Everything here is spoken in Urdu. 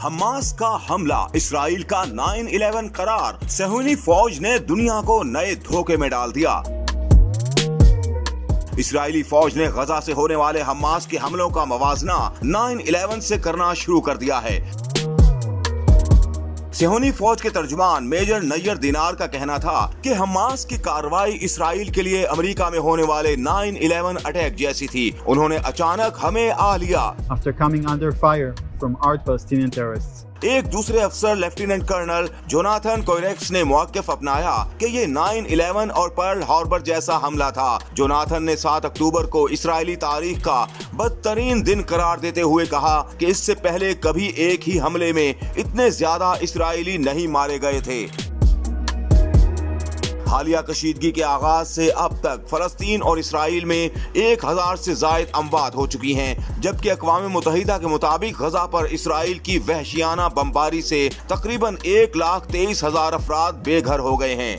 حماس کا حملہ اسرائیل کا 9/11 قرار، صہیونی فوج نے دنیا کو نئے دھوکے میں ڈال دیا۔ اسرائیلی فوج نے غزہ سے ہونے والے حماس کے حملوں کا موازنہ 9/11 سے کرنا شروع کر دیا ہے۔ صہیونی فوج کے ترجمان میجر دینار کا کہنا تھا کہ حماس کی کارروائی اسرائیل کے لیے امریکہ میں ہونے والے 9/11 اٹیک جیسی تھی۔ انہوں نے اچانک ہمیں آ لیا۔ After coming under fire from armed Palestinian terrorists. ایک دوسرے افسر لیفٹیننٹ کرنل جوناتھن کوئریکس نے موقف اپنایا کہ یہ 9/11 اور پرل ہاربر جیسا حملہ تھا۔ جوناتھن نے 7 اکتوبر کو اسرائیلی تاریخ کا بدترین دن قرار دیتے ہوئے کہا کہ اس سے پہلے کبھی ایک ہی حملے میں اتنے زیادہ اسرائیلی نہیں مارے گئے تھے۔ حالیہ کشیدگی کے آغاز سے اب تک فلسطین اور اسرائیل میں 1000 سے زائد اموات ہو چکی ہیں، جبکہ اقوام متحدہ کے مطابق غزہ پر اسرائیل کی وحشیانہ بمباری سے تقریباً 1,23,000 افراد بے گھر ہو گئے ہیں۔